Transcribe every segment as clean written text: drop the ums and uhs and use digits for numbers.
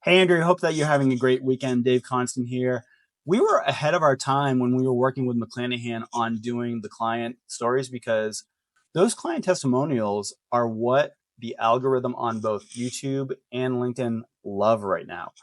Hey, Andrew, hope that you're having a great weekend. Dave Constine here. We were ahead of our time when we were working with McLanahan on doing the client stories because those client testimonials are what the algorithm on both YouTube and LinkedIn love right now.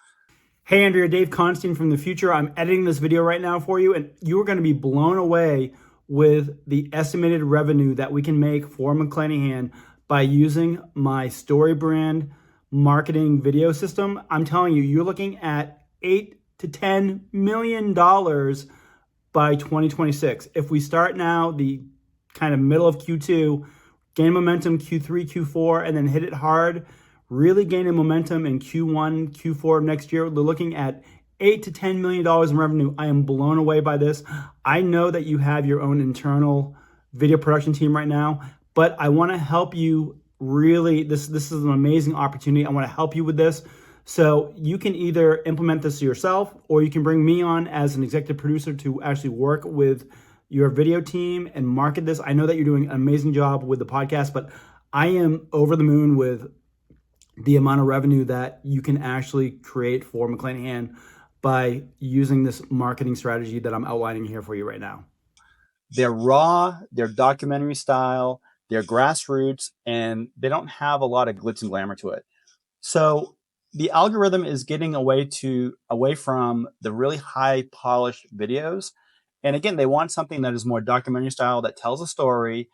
Hey Andrea, Dave Constine from the future. I'm editing this video right now for you, and you are going to be blown away with the estimated revenue that we can make for McLanahan by using my StoryBrand marketing video system. I'm telling you, you're looking at $8 to $10 million by 2026. If we start now, the kind of middle of Q2, gain momentum Q3, Q4, and then hit it hard, really gaining momentum in Q1, Q4 of next year, we're looking at $8 to $10 million in revenue. I am blown away by this. I know that you have your own internal video production team right now, but I want to help you really. This is an amazing opportunity. I want to help you with this. So you can either implement this yourself, or you can bring me on as an executive producer to actually work with your video team and market this. I know that you're doing an amazing job with the podcast, but I am over the moon with the amount of revenue that you can actually create for McLanahan by using this marketing strategy that I'm outlining here for you right now. They're raw, they're documentary style, they're grassroots, and they don't have a lot of glitz and glamour to it. So the algorithm is getting away from the really high polished videos. And again, they want something that is more documentary style, that tells a story,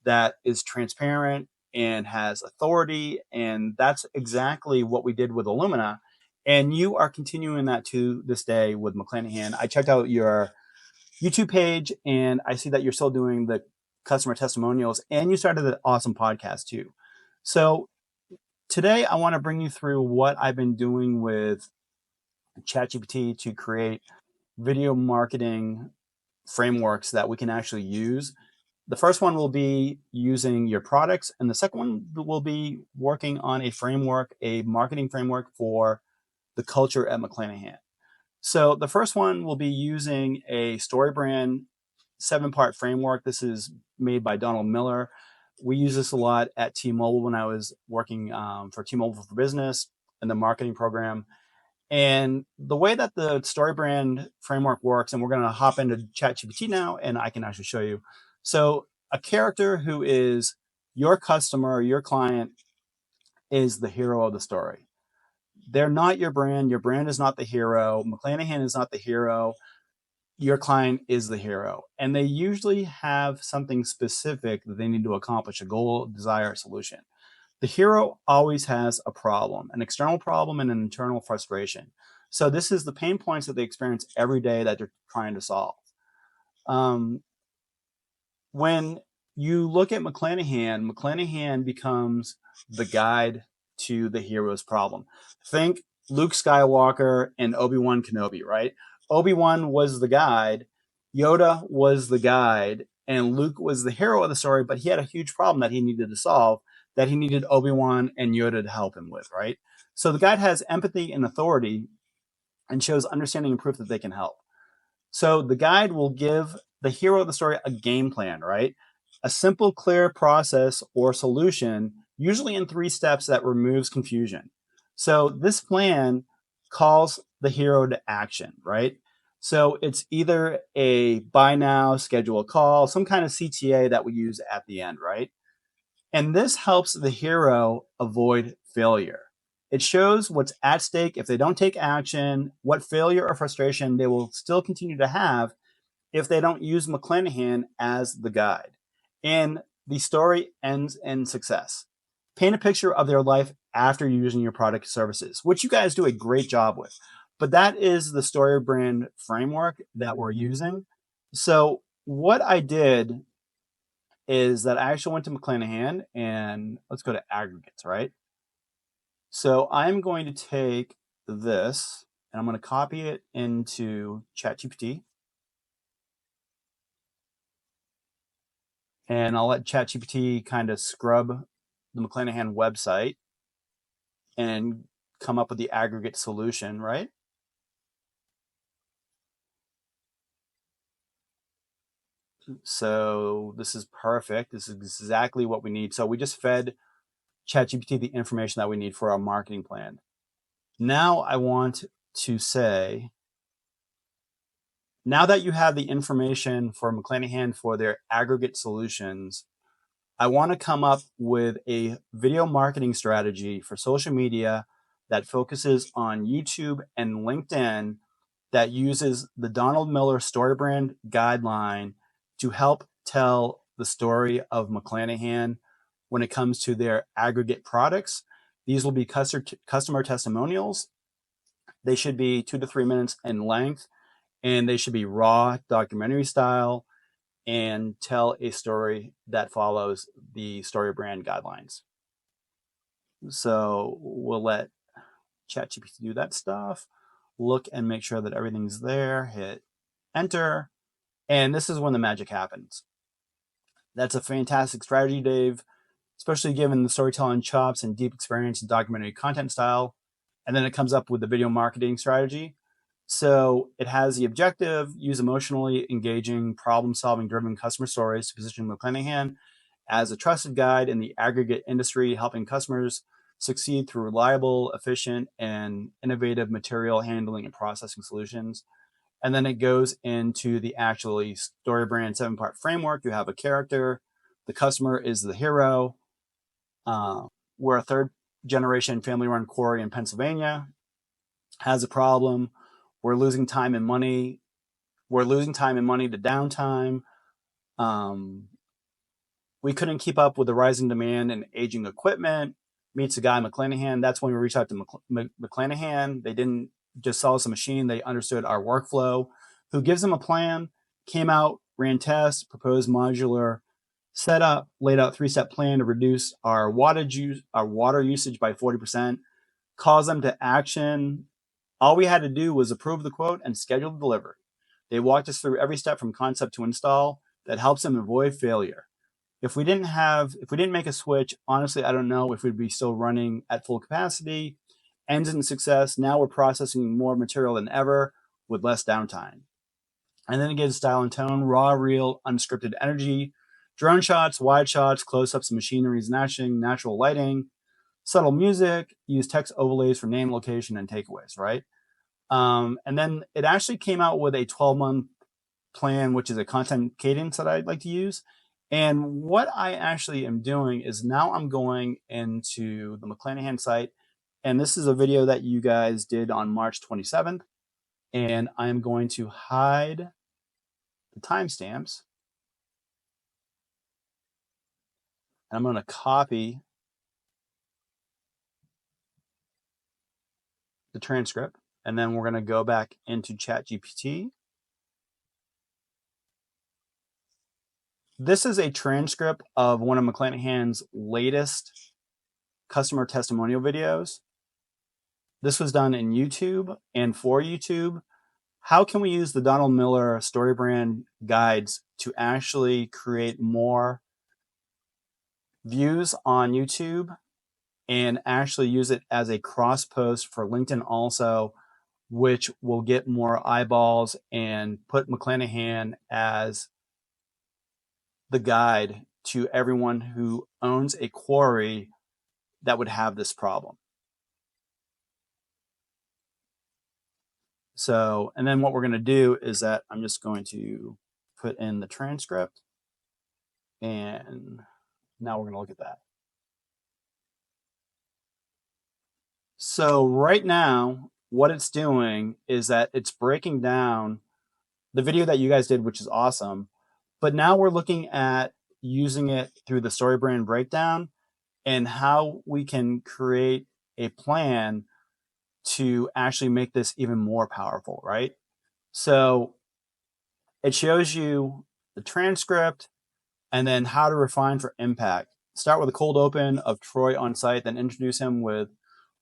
that is transparent and has authority. And that's exactly what we did with Illumina. And you are continuing that to this day with McLanahan. I checked out your YouTube page and I see that you're still doing the customer testimonials, and you started an awesome podcast too. So today I want to bring you through what I've been doing with ChatGPT to create video marketing frameworks that we can actually use. The first one will be using your products, and the second one will be working on a framework, a marketing framework for the culture at McLanahan. So the first one will be using a StoryBrand 7-part framework. This is made by Donald Miller. We use this a lot at T-Mobile when I was working for T-Mobile for Business in the marketing program. And the way that the StoryBrand framework works, and we're going to hop into ChatGPT now, and I can actually show you. So a character who is your customer, your client, is the hero of the story. They're not your brand. Your brand is not the hero. McLanahan is not the hero. Your client is the hero. And they usually have something specific that they need to accomplish, a goal, desire, a solution. The hero always has a problem, an external problem and an internal frustration. So this is the pain points that they experience every day that they're trying to solve. When you look at McLanahan, McLanahan becomes the guide to the hero's problem. Think Luke Skywalker and Obi-Wan Kenobi, right? Obi-Wan was the guide, Yoda was the guide, and Luke was the hero of the story, but he had a huge problem that he needed to solve, that he needed Obi-Wan and Yoda to help him with, right? So the guide has empathy and authority and shows understanding and proof that they can help. So the guide will give the hero of the story a game plan, right? A simple, clear process or solution, usually in 3 steps, that removes confusion. So this plan calls the hero to action, right? So it's either a buy now, schedule a call, some kind of CTA that we use at the end, right? And this helps the hero avoid failure. It shows what's at stake if they don't take action, what failure or frustration they will still continue to have if they don't use McLanahan as the guide. And the story ends in success. Paint a picture of their life after using your product or services, which you guys do a great job with. But that is the StoryBrand framework that we're using. So what I did is that I actually went to McLanahan, and let's go to aggregates, right? So I'm going to take this and I'm going to copy it into ChatGPT. And I'll let ChatGPT kind of scrub the McLanahan website and come up with the aggregate solution, right? So this is perfect. This is exactly what we need. So we just fed ChatGPT the information that we need for our marketing plan. Now I want to say, now that you have the information for McLanahan for their aggregate solutions, I want to come up with a video marketing strategy for social media that focuses on YouTube and LinkedIn, that uses the Donald Miller StoryBrand guideline to help tell the story of McLanahan when it comes to their aggregate products. These will be customer testimonials. They should be 2 to 3 minutes in length, and they should be raw documentary style and tell a story that follows the StoryBrand guidelines. So we'll let ChatGPT do that stuff. Look and make sure that everything's there. Hit enter. And this is when the magic happens. That's a fantastic strategy, Dave, especially given the storytelling chops and deep experience in documentary content style. And then it comes up with the video marketing strategy. So it has the objective: use emotionally engaging, problem-solving driven customer stories to position McLanahan as a trusted guide in the aggregate industry, helping customers succeed through reliable, efficient, and innovative material handling and processing solutions. And then it goes into the actually StoryBrand 7-part framework. You have a character, the customer is the hero. We're a third generation family run quarry in Pennsylvania, has a problem. We're losing time and money. We're losing time and money to downtime. We couldn't keep up with the rising demand and aging equipment. Meets a guy, McLanahan. That's when we reached out to McLanahan. They didn't just sell us a machine. They understood our workflow. Who gives them a plan, came out, ran tests, proposed modular setup, laid out 3-step plan to reduce our water usage by 40%, calls them to action. All we had to do was approve the quote and schedule the delivery. They walked us through every step from concept to install that helps them avoid failure. If we didn't make a switch, honestly, I don't know if we'd be still running at full capacity. Ends in success. Now we're processing more material than ever with less downtime. And then it gives style and tone: raw, real, unscripted energy, drone shots, wide shots, close-ups of machineries in action, natural lighting, subtle music, use text overlays for name, location, and takeaways, right? And then it actually came out with a 12-month plan, which is a content cadence that I'd like to use. And what I actually am doing is now I'm going into the McLanahan site, and this is a video that you guys did on March 27th, and I'm going to hide the timestamps. And I'm going to copy the transcript, and then we're going to go back into ChatGPT. This is a transcript of one of McLanahan's latest customer testimonial videos. This was done in YouTube and for YouTube. How can we use the Donald Miller StoryBrand guides to actually create more views on YouTube and actually use it as a cross post for LinkedIn also, which will get more eyeballs and put McLanahan as the guide to everyone who owns a quarry that would have this problem. So, and then what we're going to do is that I'm just going to put in the transcript, and now we're going to look at that. So right now, what it's doing is that it's breaking down the video that you guys did, which is awesome. But now we're looking at using it through the StoryBrand breakdown and how we can create a plan to actually make this even more powerful, right? So it shows you the transcript and then how to refine for impact. Start with a cold open of Troy on site, then introduce him with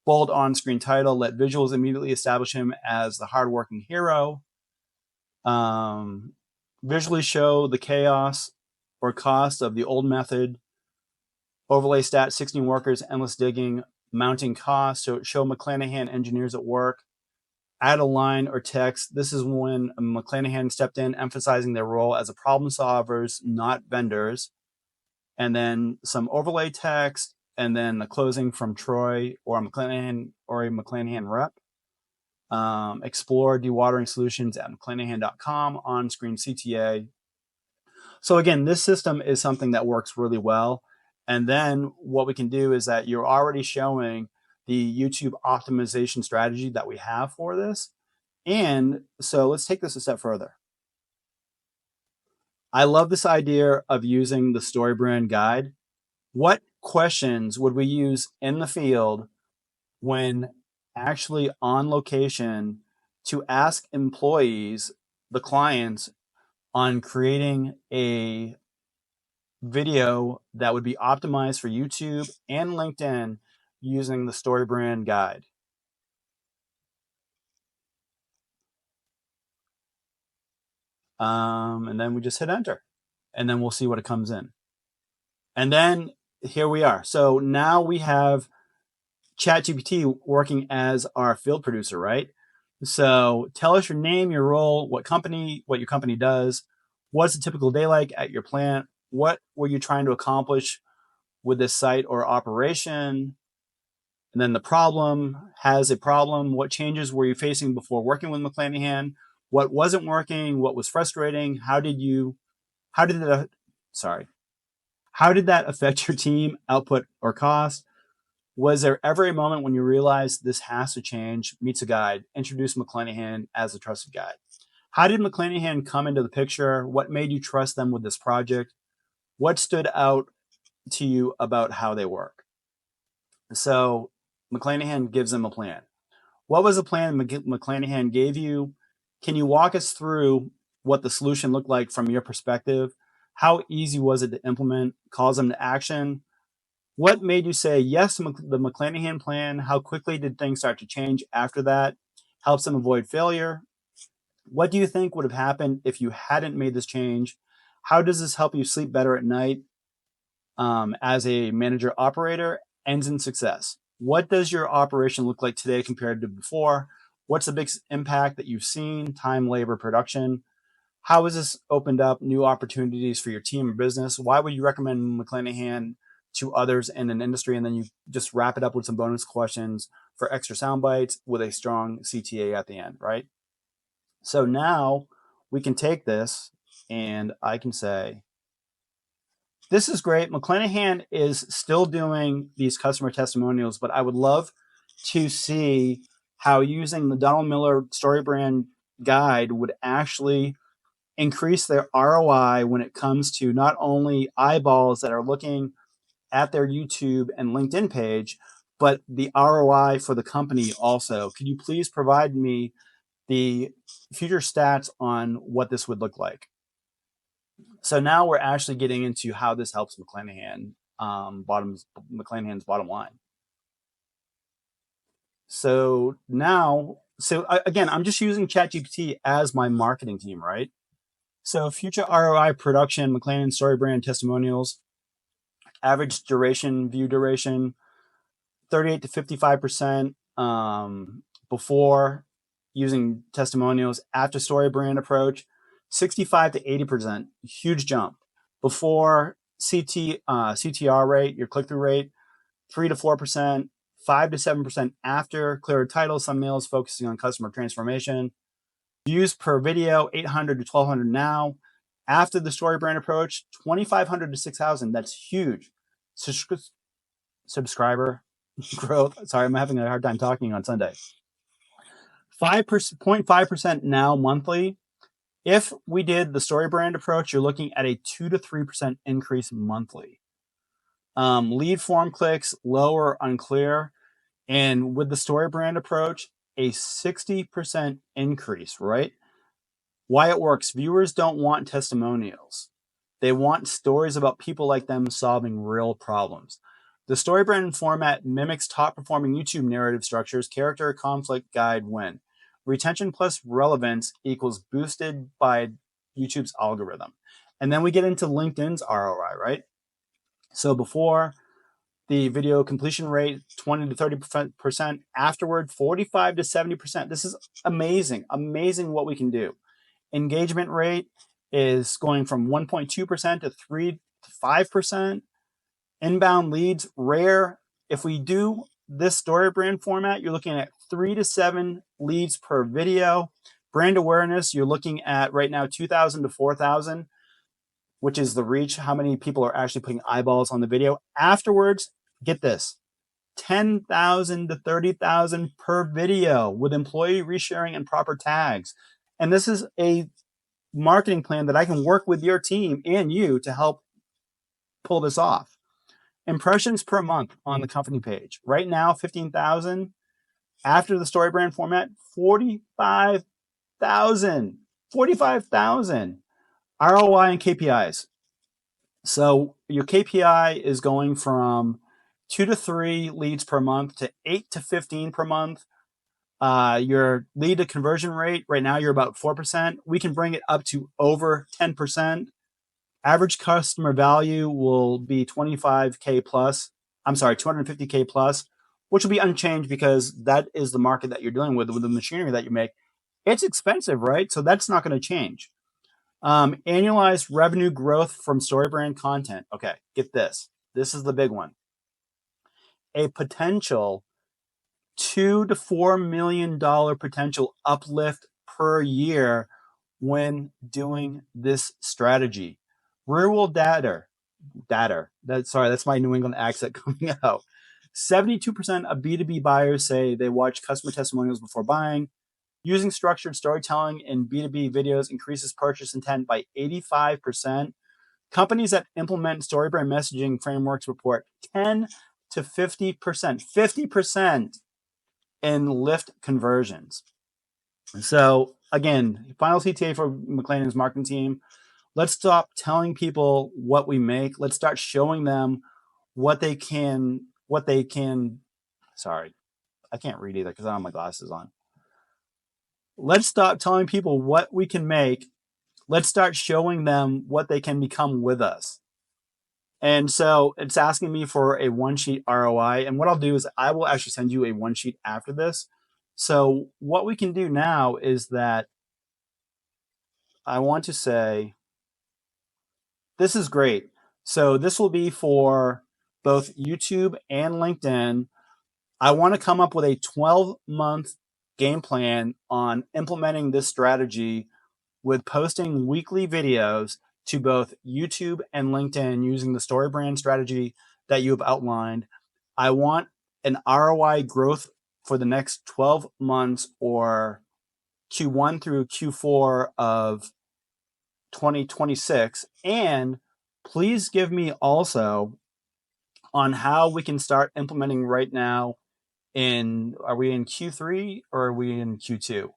bold on-screen title. Let visuals immediately establish him as the hardworking hero. Visually show the chaos or cost of the old method. Overlay stat: 16 workers, endless digging, mounting costs. So show McLanahan engineers at work. Add a line or text. This is when McLanahan stepped in, emphasizing their role as a problem solvers, not vendors. And then some overlay text. and then the closing from Troy or a McLanahan rep. Explore dewatering solutions at McLanahan.com, on-screen CTA. So again, this system is something that works really well. And then what we can do is that you're already showing the YouTube optimization strategy that we have for this. And so let's take this a step further. I love this idea of using the StoryBrand guide. What questions would we use in the field when actually on location to ask employees, the clients, on creating a video that would be optimized for YouTube and LinkedIn using the StoryBrand guide? And then we just hit enter, and then we'll see what it comes in. And then here we are. So now we have ChatGPT working as our field producer, right? So tell us your name, your role, what your company does, what's a typical day like at your plant, what were you trying to accomplish with this site or operation, and then the problem, has a problem, what changes were you facing before working with McLanahan, what wasn't working, what was frustrating, how did that affect your team, output, or cost? Was there ever a moment when you realized this has to change? Meets a guide. Introduce McLanahan as a trusted guide. How did McLanahan come into the picture? What made you trust them with this project? What stood out to you about how they work? So McLanahan gives them a plan. What was the plan McLanahan gave you? Can you walk us through what the solution looked like from your perspective? How easy was it to implement? Calls them to action. What made you say yes to the McLanahan plan? How quickly did things start to change after that? Helps them avoid failure. What do you think would have happened if you hadn't made this change? How does this help you sleep better at night as a manager operator? Ends in success. What does your operation look like today compared to before? What's the biggest impact that you've seen? Time, labor, production. How has this opened up new opportunities for your team or business? Why would you recommend McLanahan to others in an industry? And then you just wrap it up with some bonus questions for extra sound bites with a strong CTA at the end, right? So now we can take this and I can say, this is great. McLanahan is still doing these customer testimonials, but I would love to see how using the Donald Miller StoryBrand guide would actually increase their ROI when it comes to not only eyeballs that are looking at their YouTube and LinkedIn page, but the ROI for the company also. Could you please provide me the future stats on what this would look like? So now we're actually getting into how this helps McLanahan's bottom line. So now, again, I'm just using ChatGPT as my marketing team, right? So future ROI production, McLanahan StoryBrand testimonials, average duration, view duration, 38 to 55% before using testimonials. After StoryBrand approach, 65 to 80%, huge jump. Before CTR rate, your click-through rate, 3 to 4%, 5 to 7% after. Clearer titles, thumbnails, focusing on customer transformation. Views per video, 800 to 1,200 now. After the StoryBrand approach, 2,500 to 6,000. That's huge. Subscriber growth. Sorry, I'm having a hard time talking on Sunday. 0.5% now monthly. If we did the StoryBrand approach, you're looking at a 2 to 3% increase monthly. Lead form clicks, lower, unclear. And with the StoryBrand approach, a 60% increase, right? Why it works. Viewers don't want testimonials. They want stories about people like them solving real problems. The StoryBrand format mimics top performing YouTube narrative structures, character, conflict, guide, win. Retention plus relevance equals boosted by YouTube's algorithm. And then we get into LinkedIn's ROI, right? So before, the video completion rate, 20 to 30%. Afterward, 45 to 70%. This is amazing, amazing what we can do. Engagement rate is going from 1.2% to 3 to 5%. Inbound leads, rare. If we do this StoryBrand format, you're looking at 3 to 7 leads per video. Brand awareness, you're looking at right now 2,000 to 4,000, which is the reach, how many people are actually putting eyeballs on the video. Afterwards, get this, 10,000 to 30,000 per video with employee resharing and proper tags. And this is a marketing plan that I can work with your team and you to help pull this off. Impressions per month on the company page. Right now, 15,000. After the StoryBrand format, 45,000. 45,000. ROI and KPIs. So your KPI is going from 2 to 3 leads per month to 8 to 15 per month. Your lead to conversion rate, right now you're about 4%. We can bring it up to over 10%. Average customer value will be 25K plus. I'm sorry, 250K plus, which will be unchanged because that is the market that you're dealing with the machinery that you make. It's expensive, right? So that's not going to change. Annualized revenue growth from StoryBrand content. Okay, get this. This is the big one. A potential $2 to $4 million potential uplift per year when doing this strategy. Real data. That's my New England accent coming out. 72% of B2B buyers say they watch customer testimonials before buying. Using structured storytelling in B2B videos increases purchase intent by 85%. Companies that implement StoryBrand messaging frameworks report 10 to 50% in lift conversions. So again, final CTA for McLanahan's marketing team. Let's stop telling people what we make. Let's start showing them what they can. Sorry, I can't read either because I don't have my glasses on. Let's stop telling people what we can make. Let's start showing them what they can become with us. And so it's asking me for a one sheet ROI. And what I'll do is I will actually send you a one sheet after this. So what we can do now is that I want to say, this is great. So this will be for both YouTube and LinkedIn. I want to come up with a 12-month game plan on implementing this strategy with posting weekly videos to both YouTube and LinkedIn using the StoryBrand strategy that you have outlined. I want an ROI growth for the next 12 months or Q1 through Q4 of 2026. And please give me also on how we can start implementing right now are we in Q3 or are we in Q2?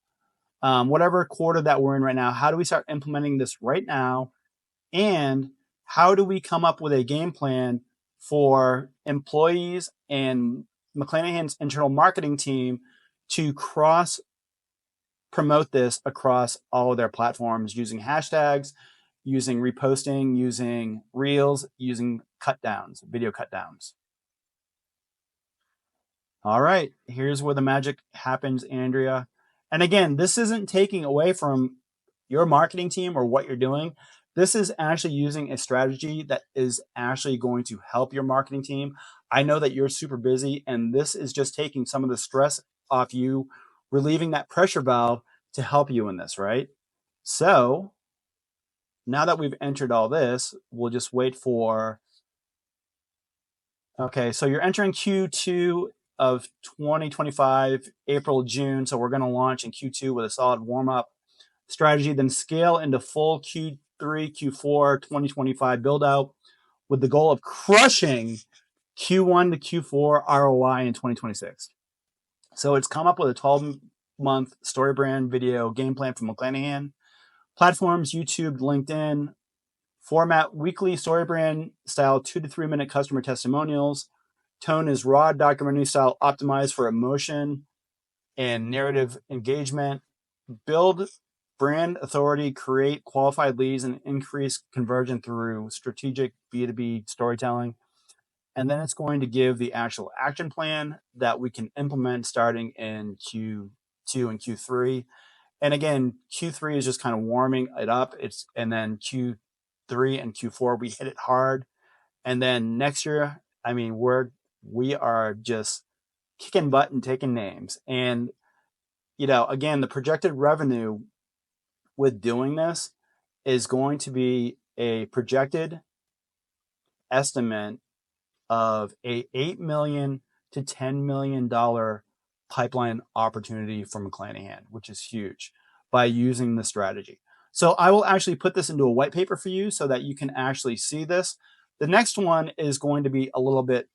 Whatever quarter that we're in right now, how do we start implementing this right now? And how do we come up with a game plan for employees and McLanahan's internal marketing team to cross promote this across all of their platforms using hashtags, using reposting, using reels, using video cut downs. All right, here's where the magic happens, Andrea. And again, this isn't taking away from your marketing team or what you're doing. This is actually using a strategy that is actually going to help your marketing team. I know that you're super busy, and this is just taking some of the stress off you, relieving that pressure valve to help you in this, right? So now that we've entered all this, we'll just wait for, okay, so you're entering Q2 of 2025, April, June. So we're going to launch in Q2 with a solid warm-up strategy, then scale into full Q3, Q4 2025 build out with the goal of crushing Q1 to Q4 ROI in 2026. So it's come up with a 12-month StoryBrand video game plan from McLanahan. Platforms, YouTube, LinkedIn. Format, weekly StoryBrand style 2 to 3 minute customer testimonials. Tone is raw documentary style optimized for emotion and narrative engagement. Build brand authority, create qualified leads, and increase conversion through strategic B2B storytelling. And then it's going to give the actual action plan that we can implement starting in Q2 and Q3. And again, Q3 is just kind of warming it up. And then Q3 and Q4, we hit it hard. And then next year, I mean, we are just kicking butt and taking names. And, again, the projected revenue with doing this is going to be a projected estimate of a $8 million to $10 million pipeline opportunity for McLanahan, which is huge, by using the strategy. So I will actually put this into a white paper for you so that you can actually see this. The next one is going to be a little bit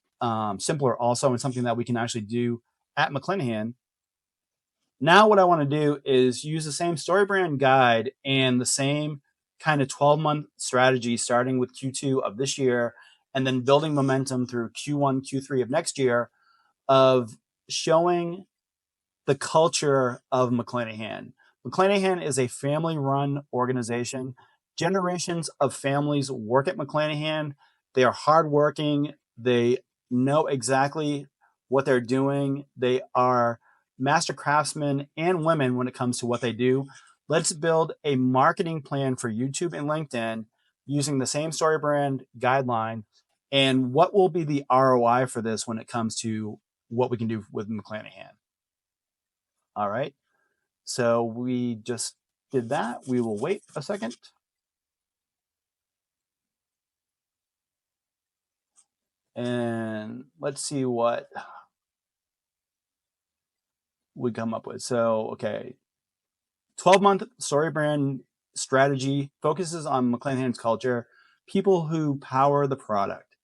simpler also, and something that we can actually do at McLanahan. Now what I want to do is use the same StoryBrand guide and the same kind of 12-month strategy, starting with Q2 of this year and then building momentum through Q1, Q3 of next year, of showing the culture of McLanahan. McLanahan is a family-run organization. Generations of families work at McLanahan. They are hardworking. They know exactly what they're doing. They are master craftsmen and women when it comes to what they do. Let's build a marketing plan for YouTube and LinkedIn using the same StoryBrand guideline. And what will be the ROI for this when it comes to what we can do with McLanahan? All right. So we just did that. We will wait a second. And let's see what we come up with. So, okay. 12-month StoryBrand strategy focuses on McLanahan's culture, people who power the product.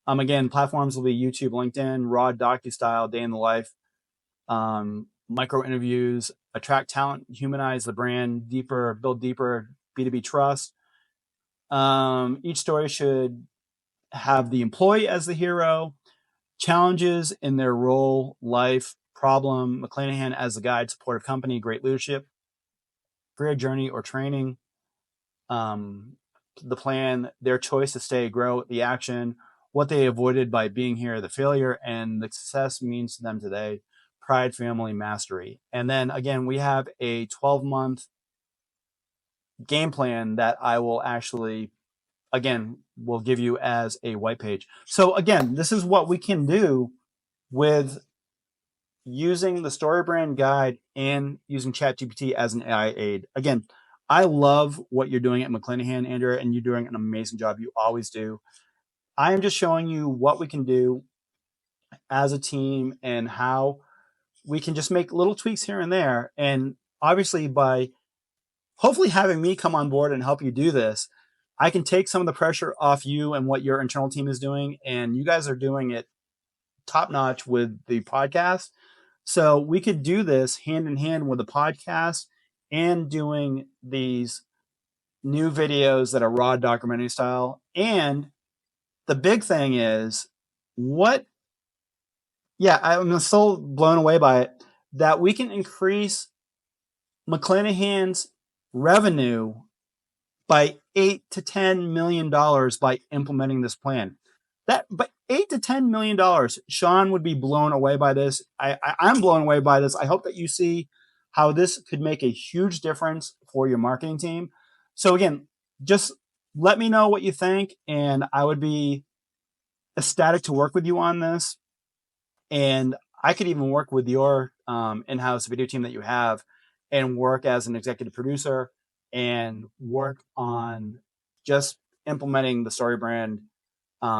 Again, platforms will be YouTube, LinkedIn, raw docu-style, day in the life, micro interviews, attract talent, humanize the brand, build deeper B2B trust. Each story should have the employee as the hero, challenges in their role, life, problem, McLanahan as the guide, supportive company, great leadership, career journey or training, the plan, their choice to stay, grow, the action, what they avoided by being here, the failure, and the success means to them today, pride, family, mastery. And then again, we have a 12-month game plan that I will actually, again, will give you as a white page. So again, this is what we can do with using the StoryBrand guide and using ChatGPT as an AI aid. Again, I love what you're doing at McLanahan, Andrea, and you're doing an amazing job. You always do. I am just showing you what we can do as a team and how we can just make little tweaks here and there. And obviously, by hopefully having me come on board and help you do this, I can take some of the pressure off you and what your internal team is doing. And you guys are doing it top notch with the podcast. So we could do this hand in hand with the podcast and doing these new videos that are raw documentary style. And the big thing is I'm so blown away by it, that we can increase McLanahan's revenue by $8 to $10 million by implementing this plan. But $8 to $10 million, Sean would be blown away by this. I'm blown away by this. I hope that you see how this could make a huge difference for your marketing team. So again, just let me know what you think, and I would be ecstatic to work with you on this. And I could even work with your in-house video team that you have and work as an executive producer and work on just implementing the StoryBrand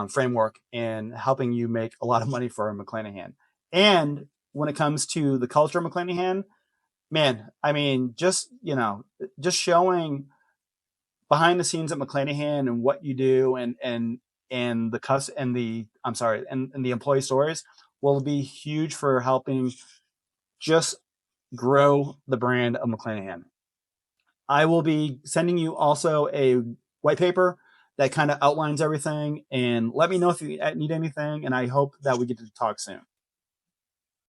framework and helping you make a lot of money for McLanahan. And when it comes to the culture of McLanahan, man, I mean, just showing behind the scenes at McLanahan and what you do and the employee stories will be huge for helping just grow the brand of McLanahan. I will be sending you also a white paper that kind of outlines everything, and let me know if you need anything, and I hope that we get to talk soon.